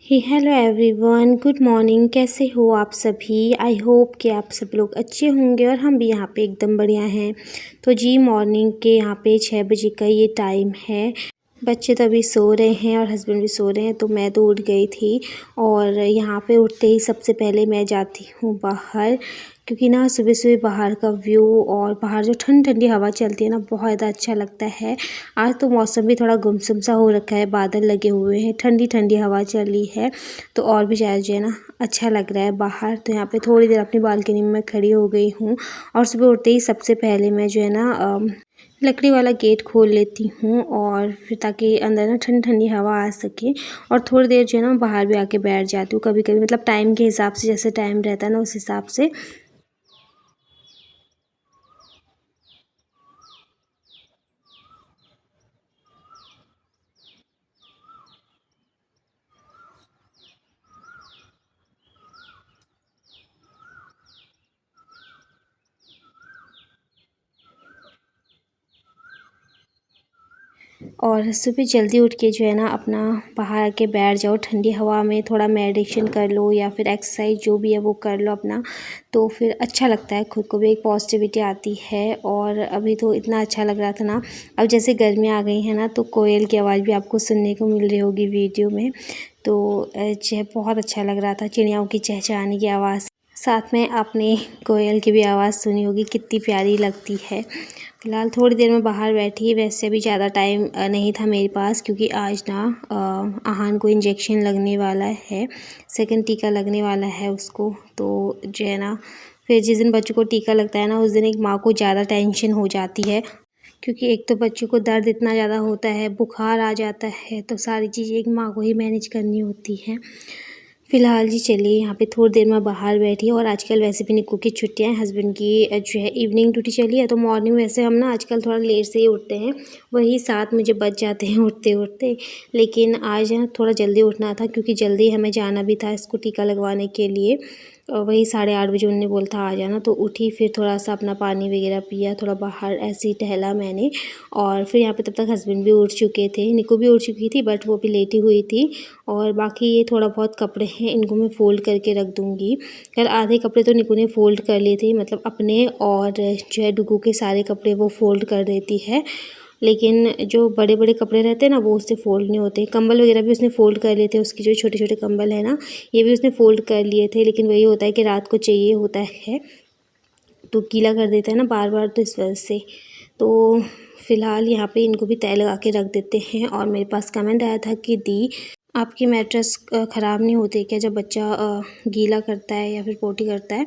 Hello everyone, good morning. कैसे हो आप सभी? आई होप कि आप सब लोग अच्छे होंगे और हम भी यहाँ पे एकदम बढ़िया हैं। तो जी मॉर्निंग के यहाँ पे 6 बजे का ये टाइम है। बच्चे तो अभी सो रहे हैं और हस्बैंड भी सो रहे हैं, तो मैं तो उठ गई थी। और यहाँ पे उठते ही सबसे पहले मैं जाती हूँ बाहर, क्योंकि ना सुबह सुबह बाहर का व्यू और बाहर जो ठंडी ठंडी हवा चलती है ना, बहुत ज़्यादा अच्छा लगता है। आज तो मौसम भी थोड़ा गुमसुम सा हो रखा है, बादल लगे हुए हैं, ठंडी ठंडी हवा चल रही है, तो और भी ज़्यादा जो है ना अच्छा लग रहा है बाहर। तो यहाँ पे थोड़ी देर अपनी बालकनी में खड़ी हो गई हूँ और सुबह उठते ही सबसे पहले मैं जो है ना लकड़ी वाला गेट खोल लेती हूँ, और फिर ताकि अंदर ना ठंडी ठंडी हवा आ सके। और थोड़ी देर जो है ना बाहर भी आके बैठ जाती हूँ कभी कभी, मतलब टाइम के हिसाब से, जैसे टाइम रहता है ना उस हिसाब से। और सुबह जल्दी उठ के जो है ना अपना बाहर आके बैठ जाओ ठंडी हवा में, थोड़ा मेडिटेशन कर लो या फिर एक्सरसाइज जो भी है वो कर लो अपना, तो फिर अच्छा लगता है, खुद को भी एक पॉजिटिविटी आती है। और अभी तो इतना अच्छा लग रहा था ना, अब जैसे गर्मियाँ आ गई हैं ना, तो कोयल की आवाज़ भी आपको सुनने को मिल रही होगी वीडियो में। तो जो है बहुत अच्छा लग रहा था, चिड़ियाओं की चहचहाने की आवाज़, साथ में आपने कोयल की भी आवाज़ सुनी होगी, कितनी प्यारी लगती है। फ़िलहाल थोड़ी देर में बाहर बैठी, वैसे भी ज़्यादा टाइम नहीं था मेरे पास, क्योंकि आज ना आहान को इंजेक्शन लगने वाला है, सेकंड टीका लगने वाला है उसको। तो जो है ना फिर जिस दिन बच्चों को टीका लगता है ना, उस दिन एक माँ को ज़्यादा टेंशन हो जाती है, क्योंकि एक तो बच्चों को दर्द इतना ज़्यादा होता है, बुखार आ जाता है, तो सारी चीज़ें एक माँ को ही मैनेज करनी होती हैं। फ़िलहाल जी चलिए, यहाँ पे थोड़ी देर मैं बाहर बैठी, और आजकल वैसे भी निक्कू की छुट्टियाँ हैं, हस्बैंड की जो है इवनिंग ड्यूटी चली है, तो मॉर्निंग वैसे हम ना आजकल थोड़ा लेट से ही उठते हैं, वही 7 मुझे बज जाते हैं उठते उठते। लेकिन आज ना थोड़ा जल्दी उठना था, क्योंकि जल्दी हमें जाना भी था इसको टीका लगवाने के लिए। और वही 8:30 बजे उन्होंने बोला था आ जाना, तो उठी, फिर थोड़ा सा अपना पानी वगैरह पिया, थोड़ा बाहर ऐसे ही टहला मैंने। और फिर यहाँ पे तब तक हस्बैंड भी उठ चुके थे, निक्कू भी उठ चुकी थी, बट वो भी लेटी हुई थी। और बाकी ये थोड़ा बहुत कपड़े हैं, इनको मैं फ़ोल्ड करके रख दूँगी। कल आधे कपड़े तो निक्कू ने फ़ोल्ड कर लिए थे, मतलब अपने, और जो है डुगू के सारे कपड़े वो फ़ोल्ड कर देती है। लेकिन जो बड़े बड़े कपड़े रहते हैं ना, वो उससे फ़ोल्ड नहीं होते। कंबल वगैरह भी उसने फ़ोल्ड कर लिए थे, उसके जो छोटे छोटे कंबल है ना, ये भी उसने फ़ोल्ड कर लिए थे। लेकिन वही होता है कि रात को चाहिए होता है, तो गीला कर देता है ना बार बार, तो इस वजह से। तो फ़िलहाल यहाँ पे इनको भी तय लगा के रख देते हैं। और मेरे पास कमेंट आया था कि दी, आपकी मैट्रेस ख़राब नहीं होती क्या जब बच्चा गीला करता है या फिर पोटी करता है?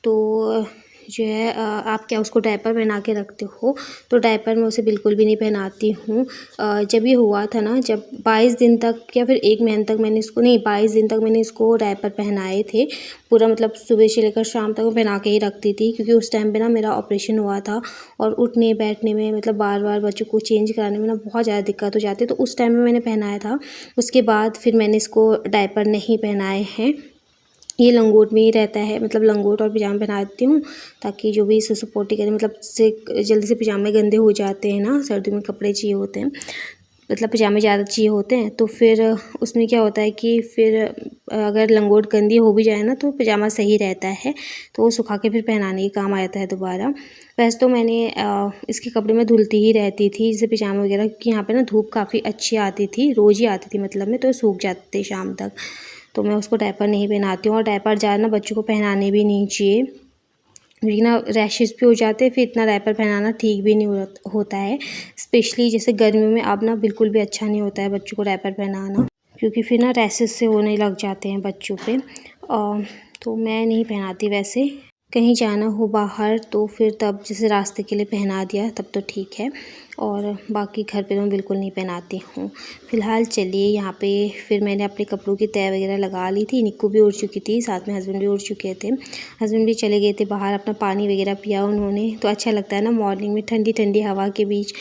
तो जो है आप क्या उसको डायपर पहना के रखते हो? तो डायपर मैं उसे बिल्कुल भी नहीं पहनाती हूँ। जब ये हुआ था ना, जब 22 दिन तक या फिर 1 महीने तक मैंने इसको, नहीं 22 दिन तक मैंने इसको डायपर पहनाए थे पूरा, मतलब सुबह से लेकर शाम तक मैं पहना के ही रखती थी, क्योंकि उस टाइम पे ना मेरा ऑपरेशन हुआ था, और उठने बैठने में, मतलब बार बार बच्चों को चेंज कराने में ना बहुत ज़्यादा दिक्कत हो जाती है, तो उस टाइम में मैंने पहनाया था। उसके बाद फिर मैंने इसको डायपर नहीं पहनाए हैं। ये लंगोट में ही रहता है, मतलब लंगोट और पजामा पहना देती हूँ, ताकि जो भी सुसु पोटी करे, मतलब से जल्दी से पजामे गंदे हो जाते हैं ना, सर्दियों में कपड़े चाहिए होते हैं, मतलब पजामे ज़्यादा चाहिए होते हैं, तो फिर उसमें क्या होता है कि फिर अगर लंगोट गंदी हो भी जाए ना, तो पजामा सही रहता है, तो वो सुखा के फिर पहनाने के काम आ जाता है दोबारा। वैसे तो मैंने इसके कपड़े में धुलती ही रहती थी, जैसे पजामा वगैरह, क्योंकि यहाँ पे ना धूप काफ़ी अच्छी आती थी, रोज़ ही आती थी मतलब में, तो सूख जाते थे शाम तक। तो मैं उसको डायपर नहीं पहनाती हूँ, और डायपर ज़्यादा ना बच्चों को पहनाने भी नहीं चाहिए, क्योंकि ना रैशेज़ भी हो जाते हैं, फिर इतना डायपर पहनाना ठीक भी नहीं होता है। स्पेशली जैसे गर्मियों में अब ना बिल्कुल भी अच्छा नहीं होता है बच्चों को डायपर पहनाना, क्योंकि फिर ना रैशेज़ से होने लग जाते हैं बच्चों पे। तो मैं नहीं पहनाती वैसे, कहीं जाना हो बाहर तो फिर तब जैसे रास्ते के लिए पहना दिया, तब तो ठीक है, और बाकी घर पे तो मैं बिल्कुल नहीं पहनाती हूँ। फ़िलहाल चलिए, यहाँ पे फिर मैंने अपने कपड़ों की तह वगैरह लगा ली थी, निक्कू भी उठ चुकी थी, साथ में हस्बैंड भी उठ चुके थे। हस्बैंड भी चले गए थे बाहर, अपना पानी वगैरह पिया उन्होंने, तो अच्छा लगता है ना मॉर्निंग में ठंडी ठंडी हवा के बीच।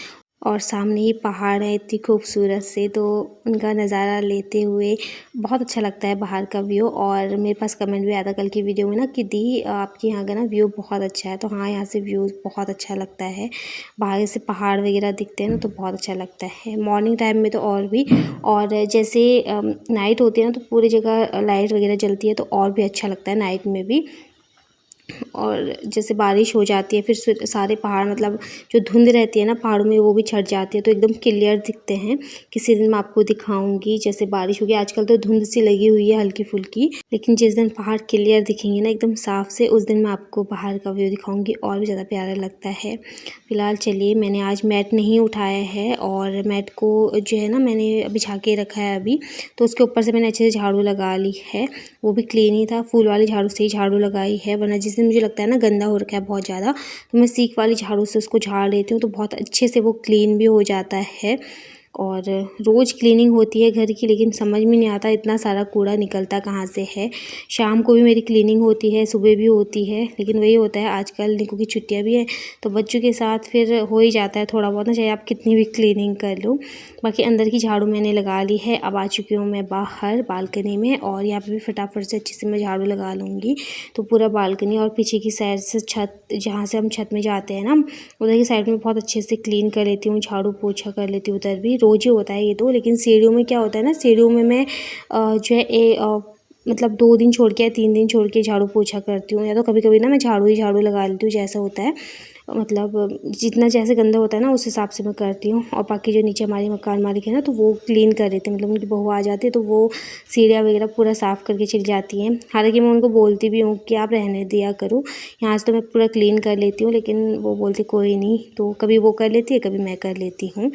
और सामने ही पहाड़ है इतनी खूबसूरत से, तो उनका नज़ारा लेते हुए बहुत अच्छा लगता है बाहर का व्यू। और मेरे पास कमेंट भी आया था कल की वीडियो में ना कि दी आपके यहाँ का ना व्यू बहुत अच्छा है। तो हाँ, यहाँ से व्यू बहुत अच्छा लगता है, बाहर से पहाड़ वगैरह दिखते हैं ना, तो बहुत अच्छा लगता है। मॉर्निंग टाइम में तो और भी, और जैसे नाइट होती है ना तो पूरी जगह लाइट वगैरह जलती है तो और भी अच्छा लगता है नाइट में भी। और जैसे बारिश हो जाती है फिर सारे पहाड़ मतलब जो धुंध रहती है ना पहाड़ों में वो भी छट जाती है तो एकदम क्लियर दिखते हैं। किसी दिन मैं आपको दिखाऊंगी जैसे बारिश होगी। आजकल तो धुंध सी लगी हुई है हल्की फुल्की, लेकिन जिस दिन पहाड़ क्लियर दिखेंगे ना एकदम साफ से, उस दिन मैं आपको बाहर का व्यू दिखाऊंगी और भी ज़्यादा प्यारा लगता है। फिलहाल चलिए, मैंने आज मैट नहीं उठाया है और मैट को जो है ना मैंने बिछा के रखा है अभी, तो उसके ऊपर से मैंने अच्छे से झाड़ू लगा ली है। वो भी क्लीन ही था, फूल वाली झाड़ू से ही झाड़ू लगाई है, वरना जिस दिन मुझे लगता है ना गंदा हो रखा है बहुत ज़्यादा तो मैं सीख वाली झाड़ू से उसको झाड़ लेती हूँ, तो बहुत अच्छे से वो क्लीन भी हो जाता है। और रोज़ क्लीनिंग होती है घर की, लेकिन समझ में नहीं आता इतना सारा कूड़ा निकलता कहाँ से है। शाम को भी मेरी क्लीनिंग होती है, सुबह भी होती है, लेकिन वही होता है आजकल निको की छुट्टियाँ भी हैं तो बच्चों के साथ फिर हो ही जाता है थोड़ा बहुत ना, चाहे आप कितनी भी क्लीनिंग कर लो। बाकी अंदर की झाड़ू मैंने लगा ली है। अब आ चुकी हूँ मैं बाहर बालकनी में, और यहाँ पे भी फटाफट से अच्छे से मैं झाड़ू लगा लूँगी। तो पूरा बालकनी और पीछे की साइड से छत, जहाँ से हम छत में जाते हैं ना, उधर की साइड में बहुत अच्छे से क्लीन कर लेती हूँ, झाड़ू पोछा कर लेती हूँ। उधर भी रोज़ ही होता है ये तो, लेकिन सीढ़ियों में क्या होता है ना, सीढ़ियों में मैं जो है मतलब 2 दिन छोड़ के या 3 दिन छोड़ के झाड़ू पोछा करती हूँ, या तो कभी कभी ना मैं झाड़ू ही झाड़ू लगा लेती हूँ, जैसा होता है मतलब जितना जैसे गंदा होता है ना उस हिसाब से मैं करती हूँ। और बाकी जो नीचे हमारी मकान मालिक है ना तो वो क्लीन कर देते हैं, मतलब उनकी बहू आ जाती है तो वो सीढ़ियाँ वगैरह पूरा साफ़ करके चली जाती हैं। हालांकि मैं उनको बोलती भी हूँ कि आप रहने दिया करो, यहाँ से तो मैं पूरा क्लीन कर लेती हूँ, लेकिन वो बोलती कोई नहीं, तो कभी वो कर लेती है कभी मैं कर लेती हूँ।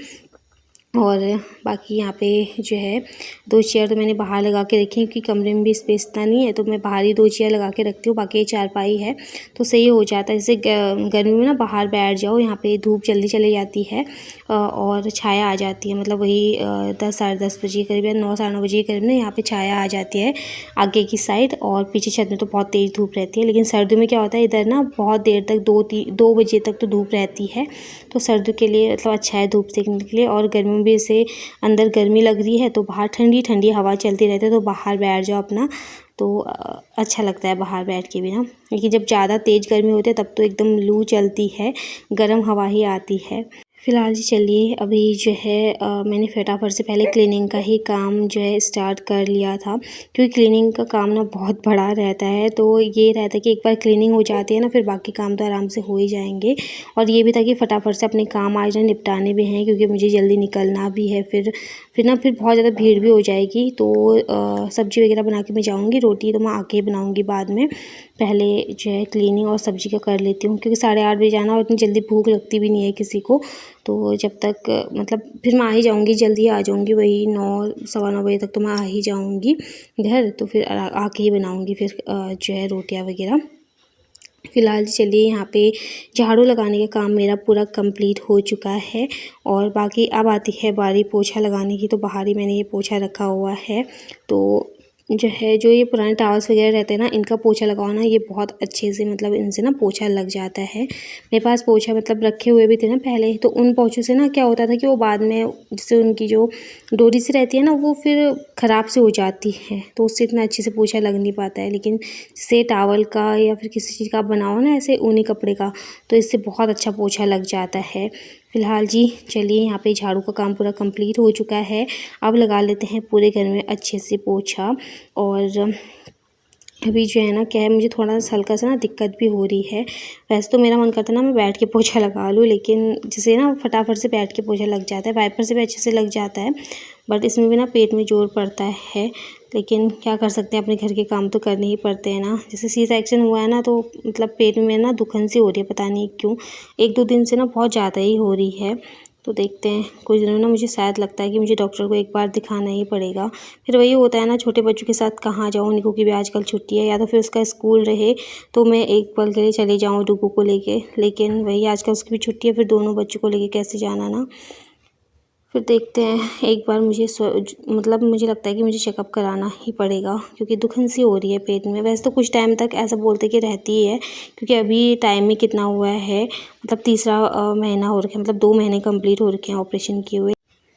और बाकी यहाँ पे जो है 2 चेयर तो मैंने बाहर लगा के रखी हैं, क्योंकि कमरे में भी स्पेस इतना नहीं है तो मैं बाहर ही 2 चेयर लगा के रखती हूँ। बाकी ये चारपाई है तो सही हो जाता है। जैसे गर्मी में ना बाहर बैठ जाओ, यहाँ पे धूप जल्दी चली जाती है और छाया आ जाती है, मतलब वही 10 साढ़े 10 बजे के करीब या 9 साढ़े 9 बजे के करीब ना यहाँ पे छाया आ जाती है आगे की साइड, और पीछे छत में तो बहुत तेज़ धूप रहती है। लेकिन सर्दियों में क्या होता है इधर ना बहुत देर तक 2 बजे तक तो धूप रहती है, तो सर्दियों के लिए मतलब अच्छा है धूप सेकने के लिए। और गर्मियों में भी से अंदर गर्मी लग रही है तो बाहर ठंडी ठंडी हवा चलती रहती है, तो बाहर बैठ जाओ अपना, तो अच्छा लगता है बाहर बैठ के भी ना। लेकिन जब ज़्यादा तेज़ गर्मी होती है तब तो एकदम लू चलती है, गर्म हवा ही आती है। फ़िलहाल जी चलिए, अभी जो है मैंने फटाफट से पहले क्लीनिंग का ही काम जो है स्टार्ट कर लिया था, क्योंकि क्लीनिंग का काम ना बहुत बड़ा रहता है। तो ये रहता है कि एक बार क्लीनिंग हो जाती है ना फिर बाकी काम तो आराम से हो ही जाएंगे। और ये भी था कि फटाफट से अपने काम आज ना निपटाने भी हैं, क्योंकि मुझे जल्दी निकलना भी है। फिर बहुत ज़्यादा भीड़ भी हो जाएगी, तो सब्ज़ी वगैरह बना के मैं जाऊँगी, रोटी तो मैं आके ही बनाऊँगी बाद में। पहले जो है क्लीनिंग और सब्ज़ी का कर लेती हूँ, क्योंकि 8:30 बजे जाना और इतनी जल्दी भूख लगती भी नहीं है किसी को। तो जब तक मतलब फिर मैं आ ही जाऊँगी, जल्दी आ जाऊँगी, वही 9 सवा 9 बजे तक तो मैं आ ही जाऊँगी घर। तो फिर आके ही बनाऊँगी फिर जो है रोटियाँ वगैरह। फ़िलहाल चलिए, यहाँ पे झाड़ू लगाने का काम मेरा पूरा कंप्लीट हो चुका है, और बाकी अब आती है बारी पोछा लगाने की। तो बाहर ही मैंने ये पोछा रखा हुआ है, तो जो है जो ये पुराने टॉवल्स वगैरह रहते हैं ना इनका पोछा लगाओ ना, ये बहुत अच्छे से मतलब इनसे ना पोछा लग जाता है। मेरे पास पोछा मतलब रखे हुए भी थे ना पहले, तो उन पोछों से ना क्या होता था कि वो बाद में जैसे उनकी जो डोरी से रहती है ना वो फिर ख़राब से हो जाती है, तो उससे इतना अच्छे से पोछा लग नहीं पाता है। लेकिन जैसे टावल का या फिर किसी चीज़ का बनाओ ना ऐसे ऊनी कपड़े का, तो इससे बहुत अच्छा पोछा लग जाता है। फ़िलहाल जी चलिए, यहाँ पे झाड़ू का काम पूरा कंप्लीट हो चुका है। अब लगा लेते हैं पूरे घर में अच्छे से पोछा। और अभी जो है ना क्या है, मुझे थोड़ा सा हल्का सा ना दिक्कत भी हो रही है। वैसे तो मेरा मन करता है ना मैं बैठ के पोछा लगा लूँ, लेकिन जैसे ना फटाफट से बैठ के पोछा लग जाता है, वाइपर से भी अच्छे से लग जाता है, बट इसमें भी ना पेट में जोर पड़ता है। लेकिन क्या कर सकते हैं, अपने घर के काम तो करने ही पड़ते हैं ना। जैसे सी सेक्शन हुआ है ना तो मतलब पेट में ना दुखन सी हो रही है, पता नहीं क्यों 1-2 दिन से ना बहुत ज़्यादा ही हो रही है। तो देखते हैं कुछ दिनों में ना, मुझे शायद लगता है कि मुझे डॉक्टर को एक बार दिखाना ही पड़ेगा। फिर वही होता है ना, छोटे बच्चों के साथ कहाँ जाऊँ, निको की भी आजकल छुट्टी है, या तो फिर उसका स्कूल रहे तो मैं एक पल के लिए चले जाऊँ डुगू को लेके, लेकिन वही आजकल उसकी भी छुट्टी है, फिर दोनों बच्चों को लेके कैसे जाना ना। फिर देखते हैं, एक बार मुझे मतलब मुझे लगता है कि मुझे चेकअप कराना ही पड़ेगा क्योंकि दुखन सी हो रही है पेट में। वैसे तो कुछ टाइम तक ऐसा बोलते कि रहती ही है, क्योंकि अभी टाइम ही कितना हुआ है, मतलब तीसरा महीना हो रखा है, मतलब 2 महीने कंप्लीट हो रखे हैं ऑपरेशन किए हुए।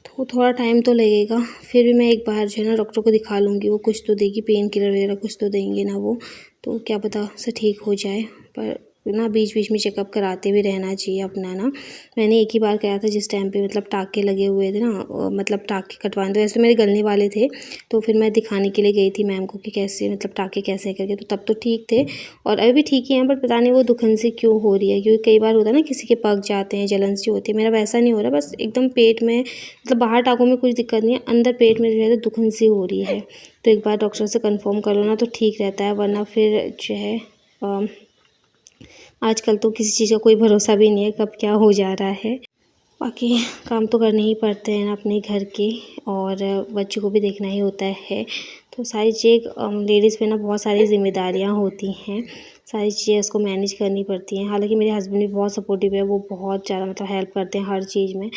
तो थोड़ा टाइम तो लगेगा, फिर भी मैं एक बार जो है ना डॉक्टर को दिखा लूँगी। वो कुछ तो देगी, पेन किलर वगैरह कुछ तो देंगे ना वो, तो क्या पता से ठीक हो जाए। पर ना बीच बीच में चेकअप कराते भी रहना चाहिए अपना ना। मैंने एक ही बार कराया था जिस टाइम पे मतलब टाँके लगे हुए थे ना, मतलब टाँके कटवाने थे, वैसे तो मेरे गलने वाले थे। तो फिर मैं दिखाने के लिए गई थी मैम को कि कैसे मतलब टाँके कैसे करके, तो तब तो ठीक थे और अभी भी ठीक ही हैं। बट पता नहीं वो दुखन से क्यों हो रही है, क्योंकि कई बार होता है ना किसी के पक जाते हैं, जलन सी होती है। मेरा वैसा नहीं हो रहा, बस एकदम पेट में, मतलब बाहर टाँकों में कुछ दिक्कत नहीं है, अंदर पेट में जो है तो दुखन सी हो रही है। तो एक बार डॉक्टर से कंफर्म कर लो ना तो ठीक रहता है, वरना फिर जो है आजकल तो किसी चीज़ का कोई भरोसा भी नहीं है, कब क्या हो जा रहा है। बाकी काम तो करने ही पड़ते हैं ना अपने घर के, और बच्चों को भी देखना ही होता है। तो सारी चीज़ लेडीज़ पे ना बहुत सारी ज़िम्मेदारियाँ होती हैं, सारी चीज़ें उसको मैनेज करनी पड़ती हैं। हालांकि मेरे हस्बैंड भी बहुत सपोर्टिव है, वो बहुत ज़्यादा मतलब हेल्प करते हैं हर चीज़ में।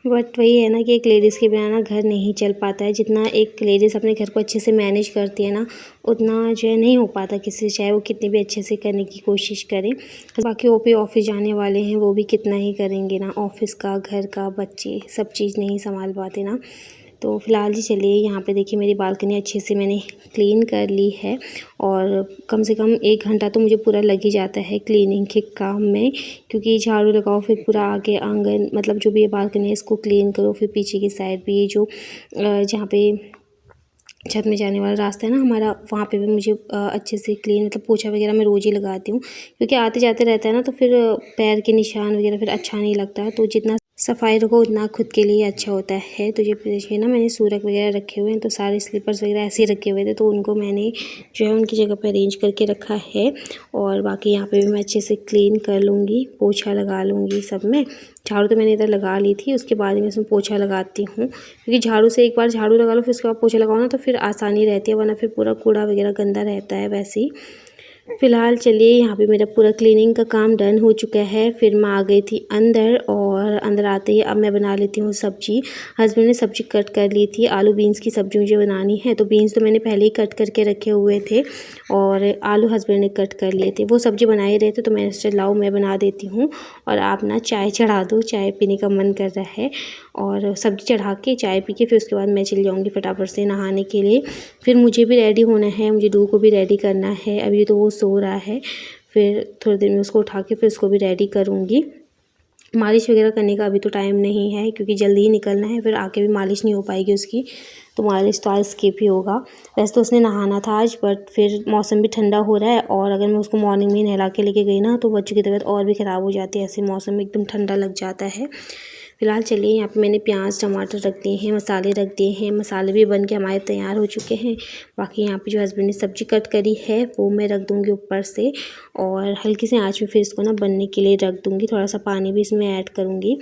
बट वही है ना कि एक लेडीज़ के बिना ना घर नहीं चल पाता है। जितना एक लेडीज़ अपने घर को अच्छे से मैनेज करती है ना, उतना जो है नहीं हो पाता किसी से, चाहे वो कितनी भी अच्छे से करने की कोशिश करें। बाकी वो भी ऑफिस जाने वाले हैं, वो भी कितना ही करेंगे ना, ऑफिस का, घर का, बच्चे, सब चीज़ नहीं संभाल पाते ना। तो फ़िलहाल जी चलिए, यहाँ पे देखिए मेरी बालकनी अच्छे से मैंने क्लीन कर ली है, और कम से कम 1 घंटा तो मुझे पूरा लग ही जाता है क्लीनिंग के काम में, क्योंकि झाड़ू लगाओ, फिर पूरा आगे आंगन, मतलब जो भी ये बालकनी है इसको क्लीन करो, फिर पीछे की साइड भी ये जो जहाँ पे छत में जाने वाला रास्ता है ना हमारा, वहाँ पे भी मुझे अच्छे से क्लीन, मतलब पोछा वगैरह मैं रोज़ ही लगाती हूँ, क्योंकि आते जाते रहता है ना, तो फिर पैर के निशान वगैरह फिर अच्छा नहीं लगता। तो जितना सफाई रखो उतना खुद के लिए अच्छा होता है। तो ये देखिए ना मैंने सूरक वगैरह रखे हुए हैं, तो सारे स्लीपर्स वगैरह ऐसे ही रखे हुए थे, तो उनको मैंने जो है उनकी जगह पर अरेंज करके रखा है। और बाकी यहाँ पे भी मैं अच्छे से क्लीन कर लूँगी, पोछा लगा लूँगी सब में। झाड़ू तो मैंने इधर लगा ली थी, उसके बाद मैं इसमें पोछा लगाती हूँ, क्योंकि झाड़ू से एक बार झाड़ू लगा लो फिर उसके बाद पोछा लगाओ ना, तो फिर आसानी रहती है, वरना फिर पूरा कूड़ा वगैरह गंदा रहता है वैसे ही। फ़िलहाल चलिए, यहाँ पे मेरा पूरा क्लीनिंग का काम डन हो चुका है। फिर मैं आ गई थी अंदर, और अंदर आते ही अब मैं बना लेती हूँ सब्ज़ी। हस्बैंड ने सब्ज़ी कट कर ली थी, आलू बीन्स की सब्ज़ी मुझे बनानी है, तो बीन्स तो मैंने पहले ही कट करके रखे हुए थे, और आलू हस्बैंड ने कट कर लिए थे। वो सब्ज़ी बना ही रहे थे, तो मैंने सोचा लाओ मैं बना देती हूँ, और आप ना चाय चढ़ा दो, चाय पीने का मन कर रहा है। और सब्ज़ी चढ़ा के चाय पी के फिर उसके बाद मैं चली जाऊँगी फटाफट से नहाने के लिए। फिर मुझे भी रेडी होना है, मुझे डू को भी रेडी करना है। अभी तो वो सो रहा है, फिर थोड़ी देर में उसको उठा के फिर उसको भी रेडी करूँगी। मालिश वगैरह करने का अभी तो टाइम नहीं है, क्योंकि जल्दी ही निकलना है, फिर आके भी मालिश नहीं हो पाएगी उसकी, तो मालिश तो आज स्किप ही होगा। वैसे तो उसने नहाना था आज, बट फिर मौसम भी ठंडा हो रहा है, और अगर मैं उसको मॉर्निंग में नहला के लेके गई ना, तो बच्चों की तबीयत और भी ख़राब हो जाती है, ऐसे मौसम में एकदम ठंडा लग जाता है। फ़िलहाल चलिए, यहाँ पे मैंने प्याज टमाटर रख दिए हैं, मसाले रख दिए हैं, मसाले भी बन के हमारे तैयार हो चुके हैं। बाकी यहाँ पे जो हस्बैंड ने सब्ज़ी कट करी है वो मैं रख दूँगी ऊपर से, और हल्की सी आँच में फिर इसको ना बनने के लिए रख दूँगी। थोड़ा सा पानी भी इसमें ऐड करूँगी,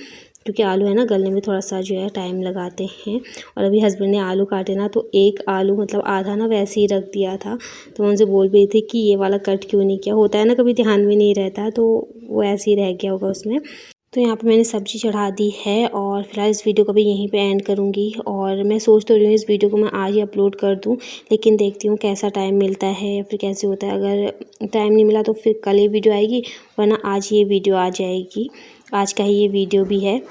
क्योंकि आलू है ना गलने में थोड़ा सा जो है टाइम लगाते हैं। और अभी हस्बैंड ने आलू काटे ना, तो एक आलू मतलब आधा ना वैसे ही रख दिया था, तो मैं उनसे बोल रही थी कि ये वाला कट क्यों नहीं किया, होता है ना कभी ध्यान में नहीं रहता, तो वो ऐसे ही रह गया होगा उसमें। तो यहाँ पे मैंने सब्ज़ी चढ़ा दी है, और फिलहाल इस वीडियो को भी यहीं पे एंड करूँगी। और मैं सोच तो रही हूँ इस वीडियो को मैं आज ही अपलोड कर दूँ, लेकिन देखती हूँ कैसा टाइम मिलता है या फिर कैसे होता है। अगर टाइम नहीं मिला तो फिर कल ये वीडियो आएगी, वरना आज ये वीडियो आ जाएगी। आज का ही ये वीडियो भी है।